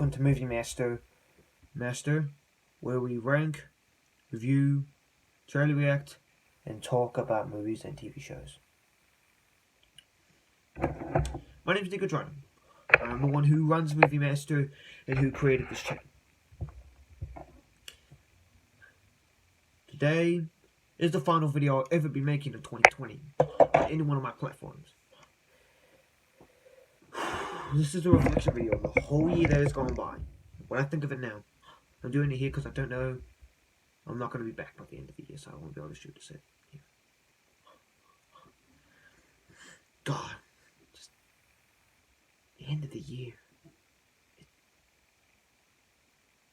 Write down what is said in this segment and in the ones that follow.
welcome to Movie Master, where we rank, review, trailer react, and talk about movies and TV shows. My name is Nico Jordan. I'm the one who runs Movie Master and who created this channel. Today is the final video I'll ever be making in 2020 on any one of my platforms. This is a reflection video of the whole year that has gone by. When I think of it now, I'm doing it here because I don't know. I'm not going to be back by the end of the year, so I won't be able to shoot this here. God, just the end of the year. It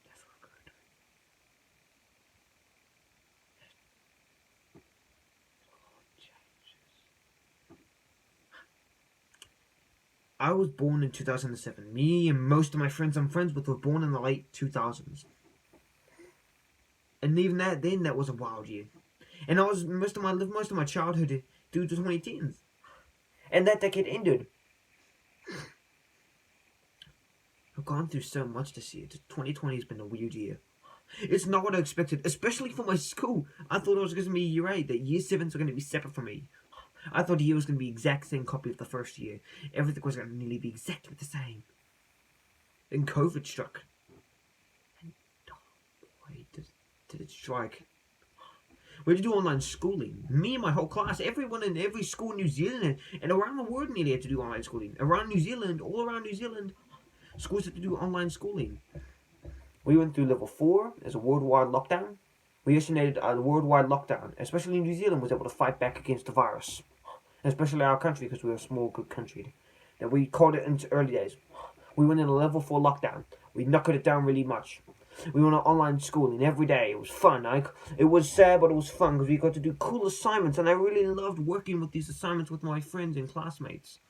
never occurred to me. A lot changes. I was born in 2007. Me and most of my friends I'm friends with were born in the late 2000s. And even then that was a wild year. And I lived most of my childhood through the 2010s. And that decade ended. I've gone through so much this year. 2020 has been a weird year. It's not what I expected, especially for my school. I thought it was going to be year 8, that year 7s were going to be separate from me. I thought the year was going to be the exact same copy of the first year. Everything was going to nearly be exactly the same. Then COVID struck. And oh boy, did it strike. We had to do online schooling. Me and my whole class, everyone in every school in New Zealand and around the world nearly had to do online schooling. Around New Zealand, all around New Zealand, schools had to do online schooling. We went through level 4 as a worldwide lockdown. We initiated a worldwide lockdown, especially New Zealand was able to fight back against the virus. Especially our country, because we're a small, good country. That we caught it in its early days. We went in a level 4 lockdown. We knuckled it down really much. We went on online schooling every day. It was fun. It was sad, but it was fun because we got to do cool assignments, and I really loved working with these assignments with my friends and classmates.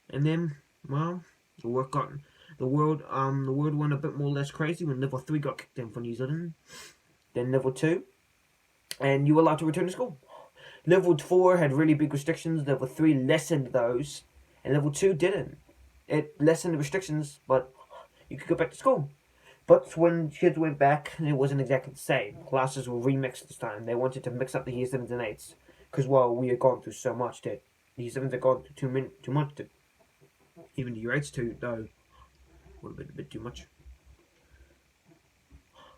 And then, well, the world went a bit more less crazy when level 3 got kicked in for New Zealand. Then level 2, and you were allowed to return to school. Level 4 had really big restrictions. Level 3 lessened those, and level 2 didn't. It lessened the restrictions, but you could go back to school. But when kids went back, it wasn't exactly the same. Classes were remixed this time. They wanted to mix up the year 7s and 8s. Because, well, we had gone through so much that the year 7s had gone through too much. Even the year 8s too, though, would have been a bit too much.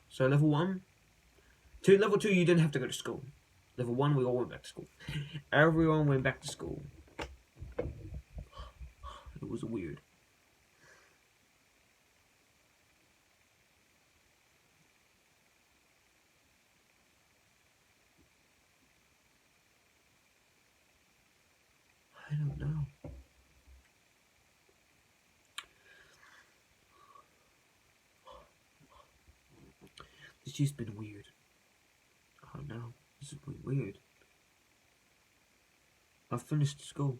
So level 1. Level 2, you didn't have to go to school. Level 1, we all went back to school. Everyone went back to school. It was weird. I don't know. This year's been weird. Oh no, this has been weird. I finished school.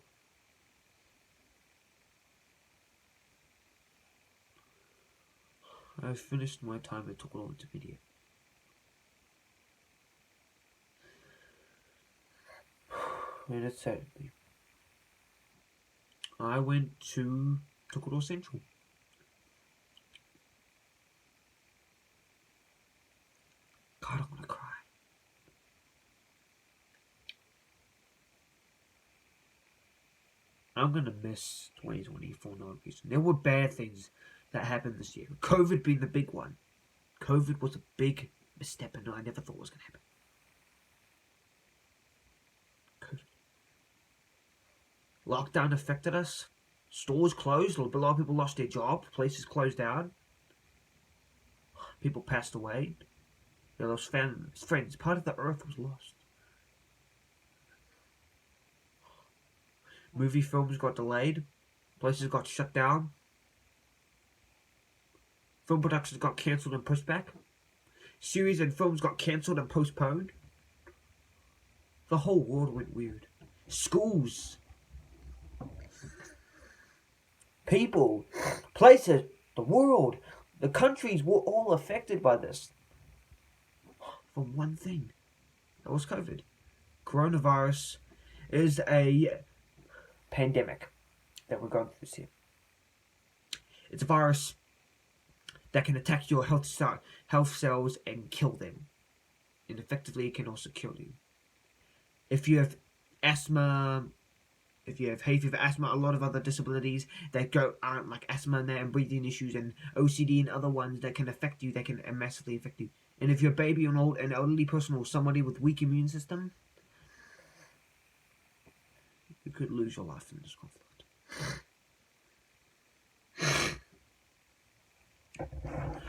I finished my time and took it all into video. And it saddened me. I went to Tokoro Central. God, I want to cry. I'm going to miss 2020 for no reason. There were bad things that happened this year. COVID being the big one. COVID was a big misstep and I never thought was going to happen. Lockdown affected us. Stores closed. A lot of people lost their jobs. Places closed down. People passed away. They lost friends. Part of the earth was lost. Movie films got delayed. Places got shut down. Film productions got cancelled and pushed back. Series and films got cancelled and postponed. The whole world went weird. Schools. People. Places. The world. The countries were all affected by this. For one thing. That was COVID. Coronavirus is a pandemic that we're going through this year. It's a virus that can attack your health cells and kill them. And effectively, it can also kill you. If you have asthma, if you have hay fever, asthma, a lot of other disabilities that go aren't like asthma and breathing issues and OCD and other ones that can affect you, that can massively affect you. And if you're a baby or an elderly person or somebody with weak immune system, you could lose your life in this conflict.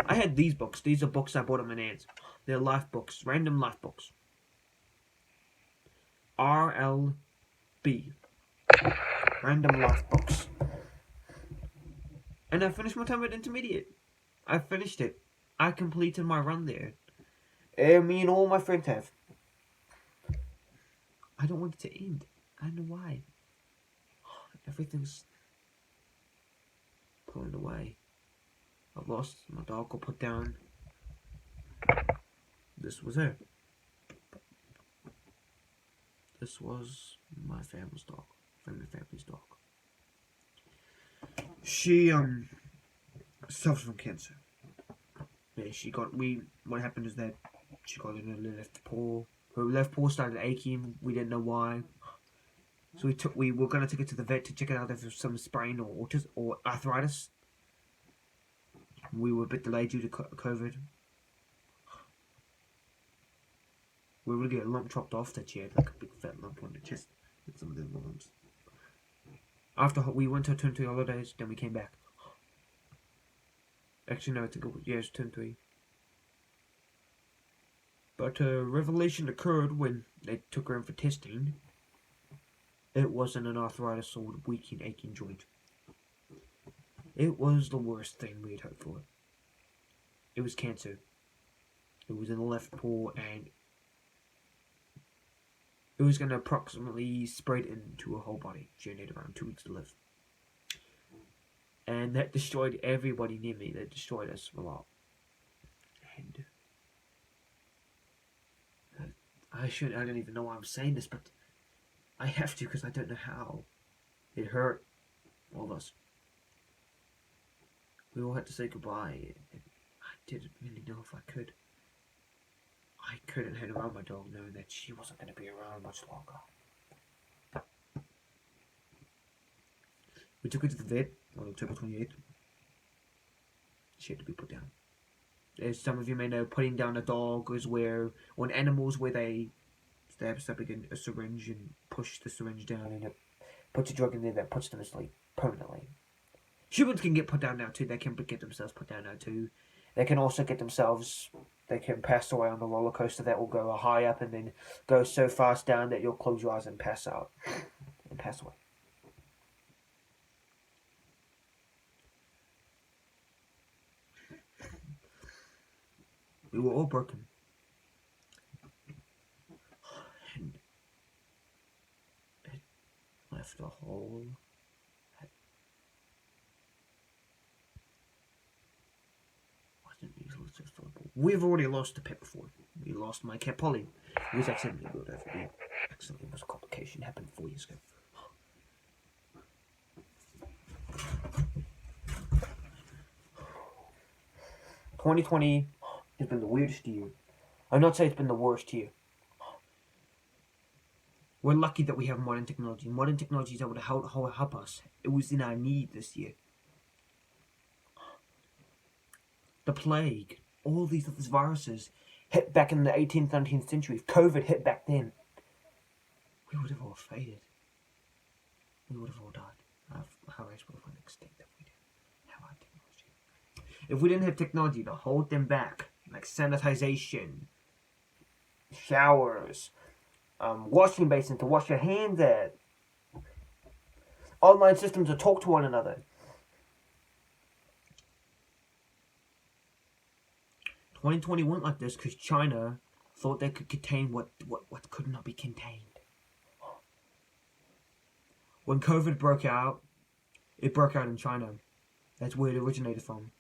I had these books. These are books I bought at my nan's. They're life books, random life books. RLB. Random life books. And I finished my time at intermediate. I finished it. I completed my run there. Me and all my friends have. I don't want it to end. I don't know why. Everything's pulling away. I've lost my dog. Got put down. This was it. This was my family's dog. Family's dog. She suffers from cancer. Yeah, what happened is that she got in her left paw. Her left paw started aching. We didn't know why. So we were gonna take it to the vet to check it out if there was some sprain or autism or arthritis. We were a bit delayed due to COVID. We were gonna get a lump chopped off that she had, like a big fat lump on the chest with some of the lumps. After we went to term 3 holidays, then we came back. Actually, no, I think it was term 3. But a revelation occurred when they took her in for testing. It wasn't an arthritis or weakening, aching joint. It was the worst thing we had hoped for. It was cancer. It was in the left paw, and it was going to approximately spread into her whole body. She only had around 2 weeks to live. And that destroyed everybody near me. That destroyed us a lot. And I don't even know why I'm saying this, but I have to because I don't know how. It hurt all of us. We all had to say goodbye. And I didn't really know if I could. I couldn't hang around my dog knowing that she wasn't going to be around much longer. We took her to the vet on October 28th. She had to be put down. As some of you may know, putting down a dog is where, on animals, where they stab a syringe and push the syringe down and it puts a drug in there that puts them to sleep permanently. Humans can get put down now too. They can get themselves put down now too. They can also get themselves, they can pass away on the roller coaster that will go high up and then go so fast down that you'll close your eyes and pass out. And pass away. We were all broken. And it left a hole. We've already lost a pet before. We lost my cat Polly. It was accidentally brought over. Accidentally was a complication. Happened 4 years ago. 2020 has been the weirdest year. I'm not saying it's been the worst year. We're lucky that we have modern technology. Modern technology is able to help us. It was in our need this year. The plague, all these viruses hit back in the 18th, 19th century. If COVID hit back then, we would have all faded. We would have all died. Our race would have went extinct if we didn't have our technology. If we didn't have technology to hold them back, like sanitization, showers, washing basin to wash your hands at, online systems to talk to one another. 2020 went like this because China thought they could contain what could not be contained. When COVID broke out, it broke out in China. That's where it originated from.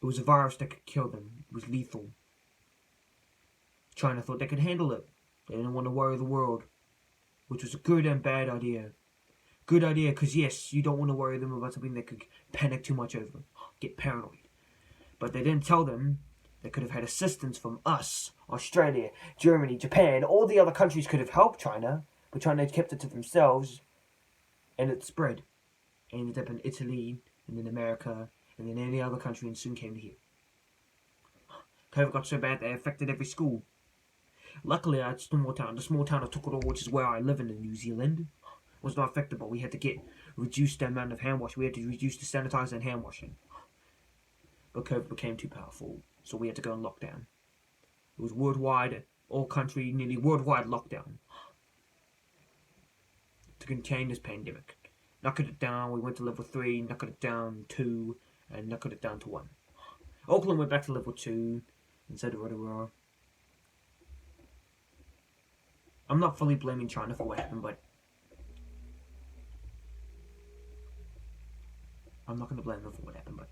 It was a virus that could kill them. It was lethal. China thought they could handle it. They didn't want to worry the world, which was a good and bad idea. Good idea, because yes, you don't want to worry them about something they could panic too much over, get paranoid. But they didn't tell them they could have had assistance from us, Australia, Germany, Japan. All the other countries could have helped China, but China kept it to themselves, and it spread. It ended up in Italy, and then America, and then any other country, and soon came to here. COVID got so bad that it affected every school. Luckily, I had the small town of Tokoro, which is where I live in New Zealand, was not affected, but we had to reduce the amount of hand wash. We had to reduce the sanitizer and hand washing. But COVID became too powerful, so we had to go on lockdown. It was worldwide, all country, nearly worldwide lockdown to contain this pandemic. Knuckled it down, we went to level 3, knuckled it down 2, and knuckled it down to 1. Auckland went back to level 2, and so did Rotorua. I'm not fully blaming China for what happened, but I'm not going to blame them for what happened, but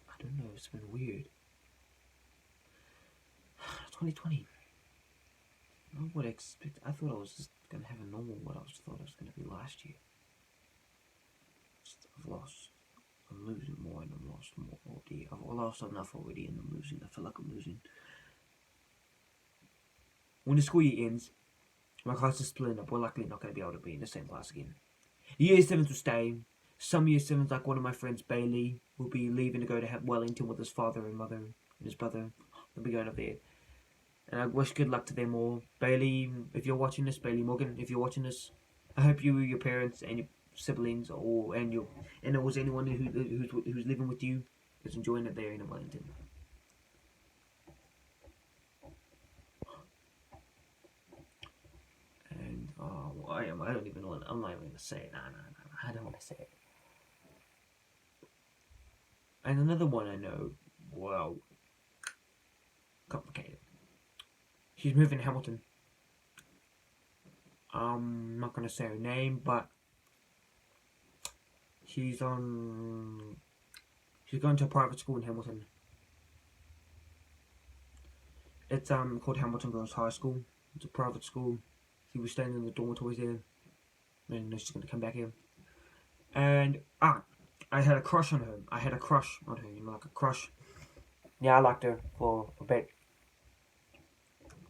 I don't know, it's been weird. 2020. I would expect. I thought I was just gonna have a normal what I thought I was gonna be last year. I've lost. I'm losing more, and I've lost more already. I've lost enough already, and I'm losing. I feel like I'm losing. When the school year ends, my class is splitting up. We're likely not going to be able to be in the same class again. Year 7s will stay. Some year 7s, like one of my friends, Bailey, will be leaving to go to Wellington with his father and mother and his brother. They'll be going up there. And I wish good luck to them all. Bailey, if you're watching this, Bailey Morgan, if you're watching this, I hope you, your parents, and your siblings, and it was anyone who's living with you, is enjoying it there in Wellington. And I don't even know. I'm not even gonna say it. Nah, I don't want to say it. And another one I know, well, complicated. She's moving to Hamilton. I'm not gonna say her name, but she's going to a private school in Hamilton. It's called Hamilton Girls High School. It's a private school. She was staying in the dormitories there. And she's gonna come back here. And I had a crush on her. You know, like a crush. Yeah, I liked her for a bit.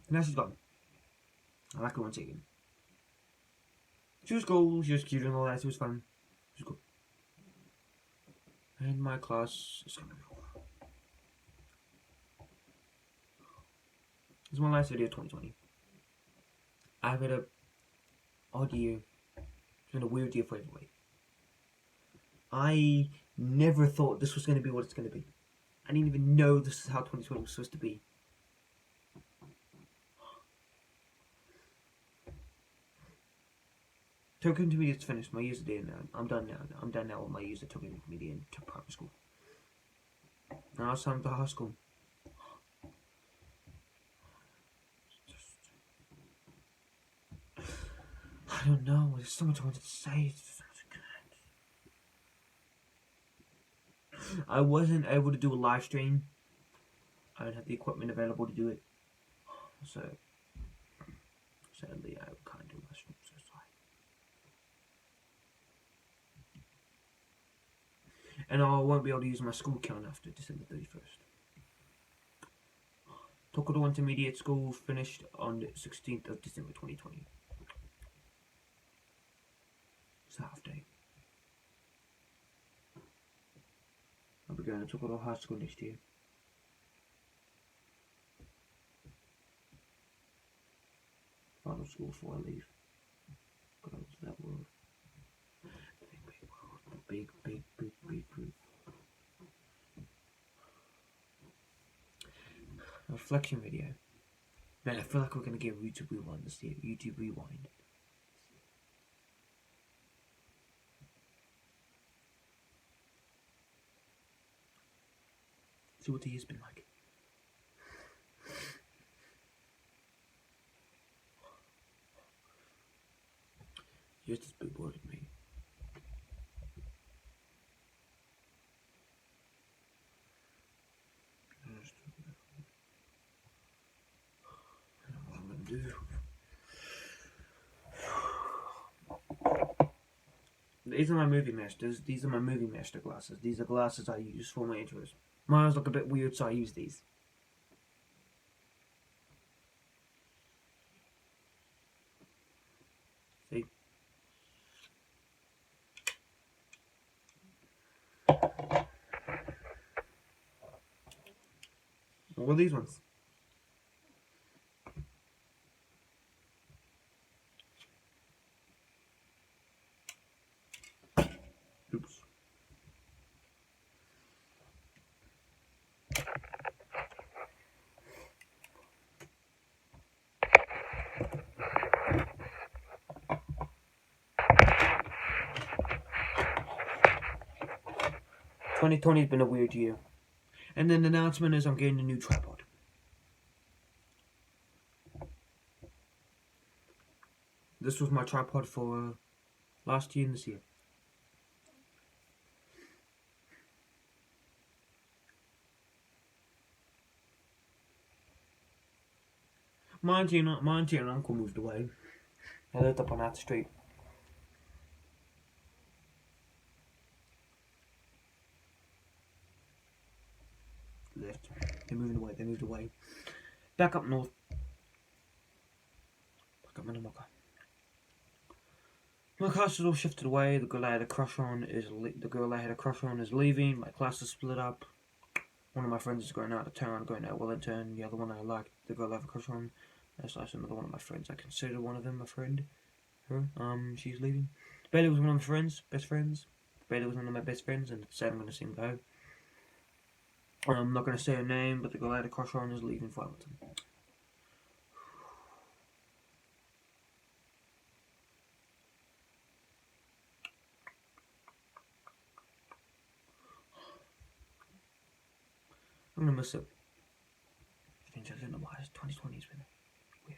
Now she's gone. I like her once again. She was cool, she was cute and all that, she was fun. She was cool. And my class is gonna be over. This is my last video of 2020. I've had a odd year. It's been a weird year for everybody. I never thought this was going to be what it's going to be. I didn't even know this is how 2020 was supposed to be. Token Intermediate's finished. My years are there now. I'm done now. I'm done now with my years at Token Intermediate to primary school. Now it's time to high school. I don't know. There's so much I wanted to say. I wasn't able to do a live stream. I don't have the equipment available to do it. So, sadly, I can't do live stream. So sorry. And I won't be able to use my school account after December 31st. Tokoro Intermediate School finished on the 16th of December 2020. It's a half day. I'll be going to Tokoro High School next year. Final school before I leave. God, what's that word? Big world. Big group. A reflection video. Man, I feel like we're gonna get YouTube Rewind this year. YouTube Rewind. See what the year's been like. Here's this big boy with me. These are my movie masters. These are my movie master glasses. These are glasses I use for my intros. My eyes look a bit weird, so I use these. See? What are these ones? Oops. "2020's been a weird year. And then the announcement is I'm getting a new tripod. This was my tripod for last year and this year. My auntie and uncle moved away. I lived up on that street. Left. They moved away. Back up north. Back up Minamaka. My class is all shifted away. The girl I had a crush on is leaving. My class is split up. One of my friends is going out of town, going out Wellington. The other one I liked, the girl I have a crush on, that's another one of my friends. I consider one of them a friend. Her, she's leaving. Bailey was one of my friends, best friends. Bailey was one of my best friends, and it's sad I'm going to see him go. I'm not going to say her name, but the girl I had a crush on is leaving for Wellington. I'm going to miss it. I don't know why 2020 has been weird.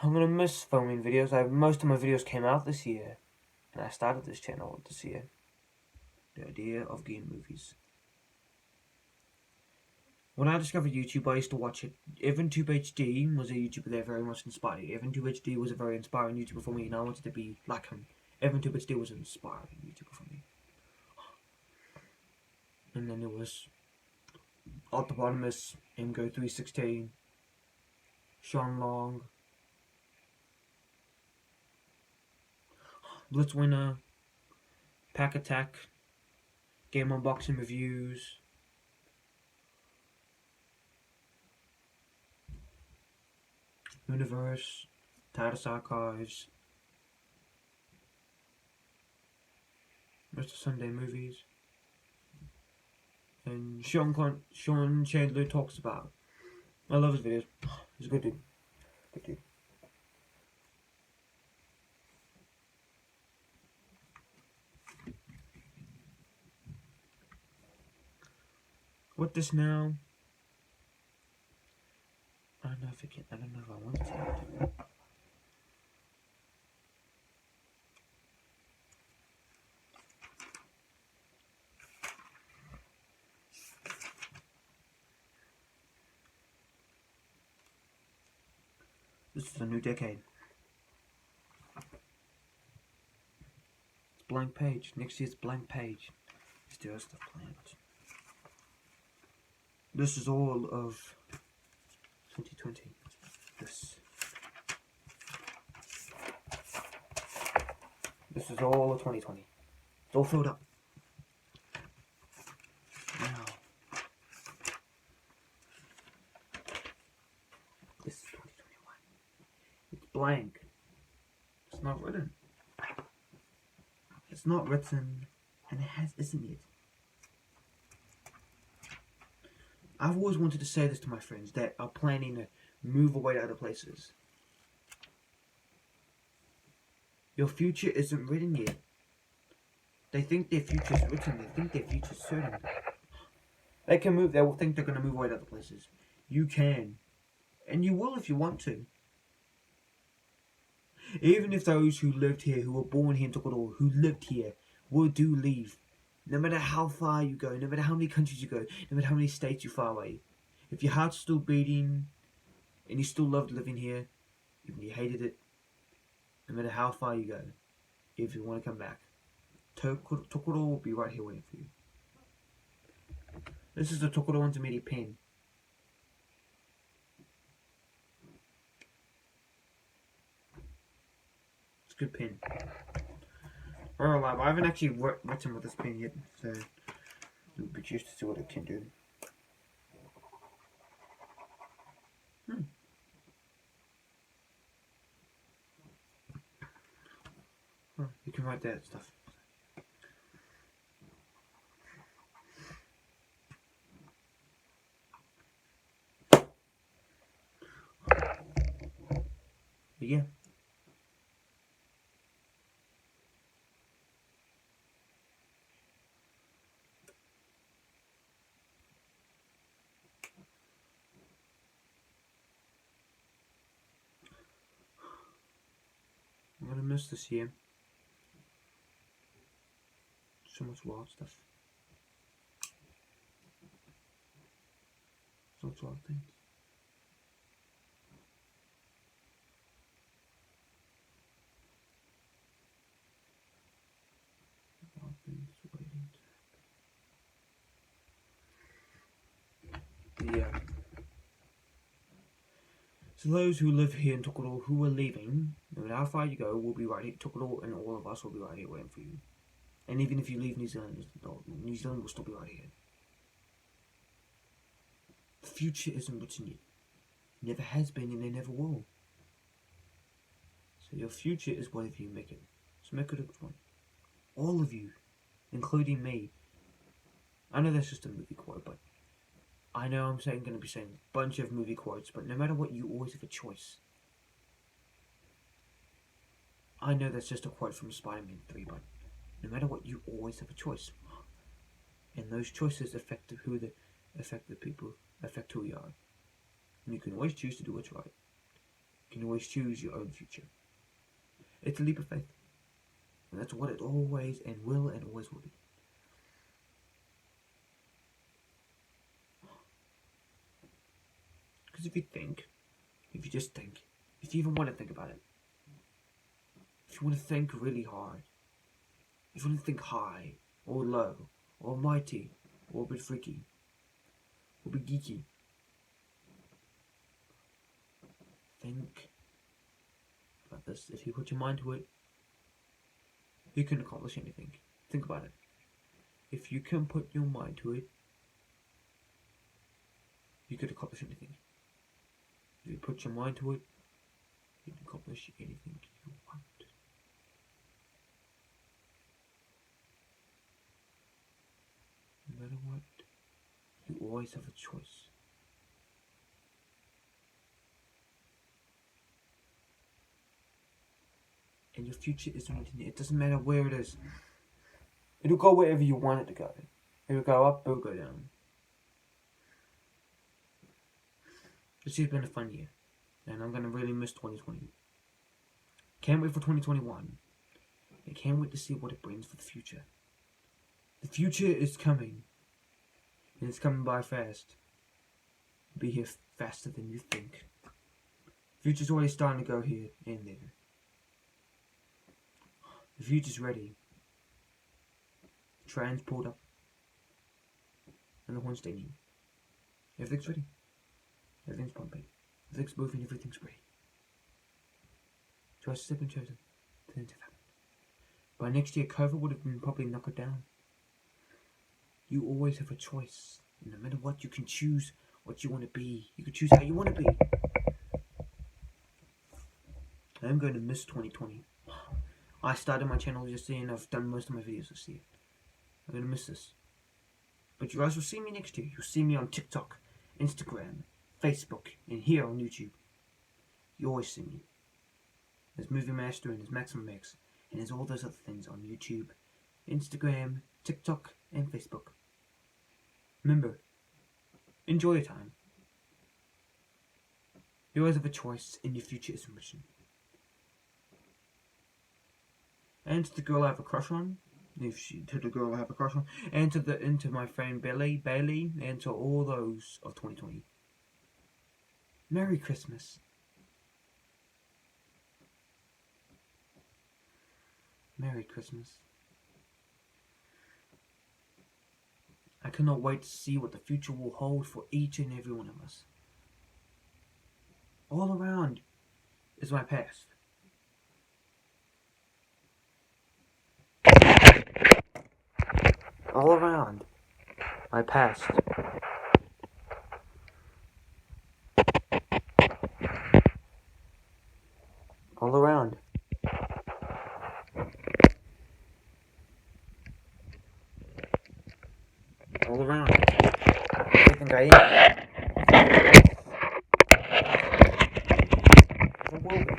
I'm going to miss filming videos. Most of my videos came out this year, and I started this channel this year. The idea of getting movies. When I discovered YouTube, I used to watch it. EvanTube HD was a YouTuber that very much inspired me. EvanTube HD was a very inspiring YouTuber for me, and I wanted to be like him. EvanTube HD was an inspiring YouTuber for me. And then there was Octopotamus, Mgo316, Sean Long, Blitzwinner, Pack Attack, Game Unboxing Reviews, Universe, TARDIS Archives, Mr. Sunday Movies, and Sean Chandler Talks About. I love his videos. He's a good dude. Good dude. What this now? I don't know if I want to. This is a new decade. It's blank page. Next year's blank page. Let's do our stuff planned. This is all of 2020. This is all of 2020. It's all filled up. Now, this is 2021. It's blank. It's not written. It's not written, and it isn't yet. I've always wanted to say this to my friends that are planning to move away to other places. Your future isn't written yet. They think their future is written. They think their future is certain. They can move. They will think they're going to move away to other places. You can. And you will if you want to. Even if those who lived here, who were born here and took it all, who lived here, do leave. No matter how far you go, no matter how many countries you go, no matter how many states you far away, if your heart's still beating and you still loved living here, even if you hated it, no matter how far you go, if you want to come back, Tokoro will be right here waiting for you. This is the Tokoro Intermediate pen. It's a good pen. Alright, I haven't actually written with this pen yet, so you'll be curious to see what it can do. Oh, you can write that stuff. But yeah. I'm gonna miss this year. So much wild stuff. So much wild things. Wild things waiting to happen. Yeah. So those who live here in Tokoro who are leaving, no matter how far you go, will be right here. Tokoro and all of us will be right here waiting for you. And even if you leave New Zealand, New Zealand will still be right here. The future isn't written yet. It never has been and it never will. So your future is whatever you make it. So make it a good one. All of you, including me. I know that's just a movie quote, but I know I'm going to be saying a bunch of movie quotes, but no matter what, you always have a choice. I know that's just a quote from Spider-Man 3, but no matter what, you always have a choice. And those choices affect the people, affect who you are. And you can always choose to do what's right. You can always choose your own future. It's a leap of faith. And that's what it always and always will be. Because if you just think, if you even want to think about it, if you want to think really hard, if you want to think high, or low, or mighty, or a bit freaky, or a bit geeky, think about this. If you put your mind to it, you can accomplish anything. Think about it. If you can put your mind to it, you could accomplish anything. If you put your mind to it, you can accomplish anything you want. No matter what, you always have a choice. And your future isn't written yet. It doesn't matter where it is. It'll go wherever you want it to go. It'll go up, it'll go down. This year's been a fun year. And I'm going to really miss 2020. Can't wait for 2021. I can't wait to see what it brings for the future. The future is coming. And it's coming by fast. It'll be here faster than you think. The future's already starting to go here and there. The future's ready. The train's pulled up. And the horn's staging. Everything's ready. Everything's pumping. Everything's moving. Everything's ready. Choices have been chosen. Things have happened. By next year, COVID would have been probably knocked down. You always have a choice. And no matter what, you can choose what you want to be. You can choose how you want to be. I'm going to miss 2020. I started my channel this year and I've done most of my videos this year. I'm going to miss this. But you guys will see me next year. You'll see me on TikTok, Instagram, Facebook, and here on YouTube. You always see me. There's Movie Master and there's Maximum X. And there's all those other things on YouTube, Instagram, TikTok, and Facebook. Remember, enjoy your time. You always have a choice and your future is written. And the girl I have a crush on, if she to the girl I have a crush on, and to my friend Bailey, and to all those of 2020. Merry Christmas. Merry Christmas. I cannot wait to see what the future will hold for each and every one of us. All around is my past. All around my past. All around. All around. Everything I am. The world.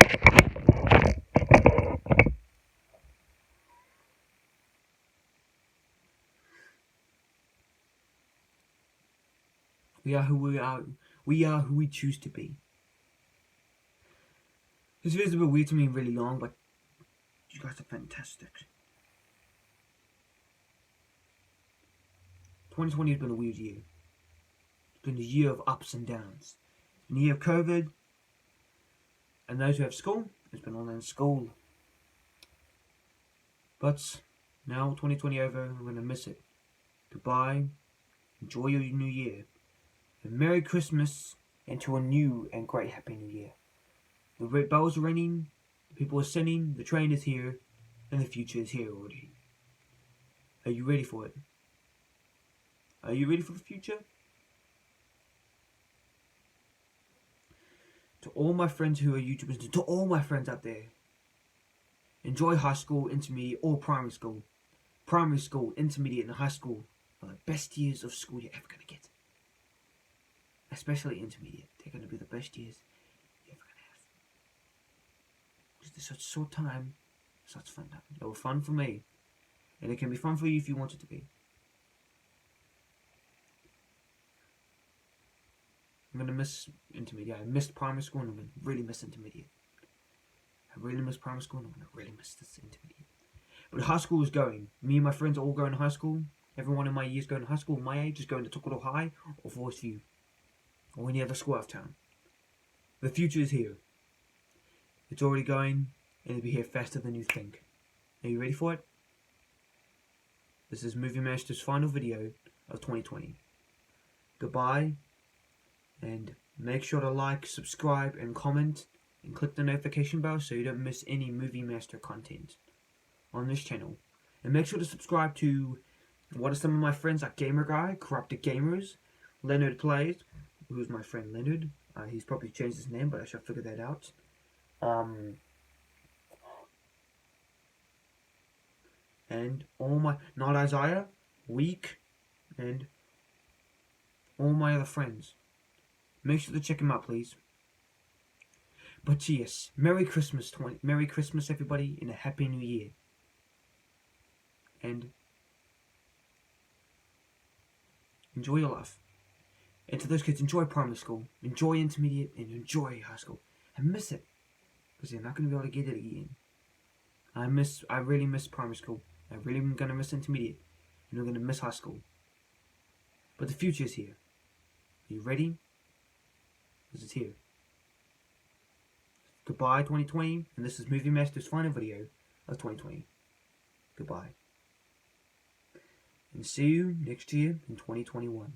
We are who we are. We are who we choose to be. This video is a bit weird to me and really long, but you guys are fantastic. 2020 has been a weird year. It's been a year of ups and downs. It's been a year of COVID. And those who have school, it's been online school. But now 2020 over, I'm going to miss it. Goodbye. Enjoy your new year. And Merry Christmas into a new and great Happy New Year. The red bells are ringing, the people are singing, the train is here, and the future is here already. Are you ready for it? Are you ready for the future? To all my friends who are YouTubers, to all my friends out there, enjoy high school, intermediate, or primary school. Primary school, intermediate, and high school are the best years of school you're ever going to get. Especially intermediate. They're going to be the best years you're ever going to have. Because there's such a short time, such fun time. They were fun for me. And it can be fun for you if you want it to be. I'm going to miss intermediate. I missed primary school and I'm going to really miss intermediate. I really miss primary school and I'm going to really miss this intermediate. But high school is going. Me and my friends are all going to high school. Everyone in my year is going to high school. My age is going to Tokoro High or Forest View. Or any other school out of town. The future is here. It's already going and it'll be here faster than you think. Are you ready for it? This is Movie Master's final video of 2020. Goodbye. And make sure to like, subscribe, and comment, and click the notification bell so you don't miss any Movie Master content on this channel. And make sure to subscribe to what are some of my friends like Gamer Guy, Corrupted Gamers, Leonard Plays, who's my friend Leonard. He's probably changed his name, but I shall figure that out. And all my, not Isaiah, Week, and all my other friends. Make sure to check him out, please. But yes, Merry Christmas, Merry Christmas, everybody, and a Happy New Year. And enjoy your life. And to those kids, enjoy primary school, enjoy intermediate, and enjoy high school. And miss it, because you're not going to be able to get it again. I really miss primary school. I really am going to miss intermediate, and I'm going to miss high school. But the future is here. Are you ready? Because it's here. Goodbye 2020, and this is Movie Master's final video of 2020. Goodbye. And see you next year in 2021.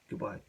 Goodbye.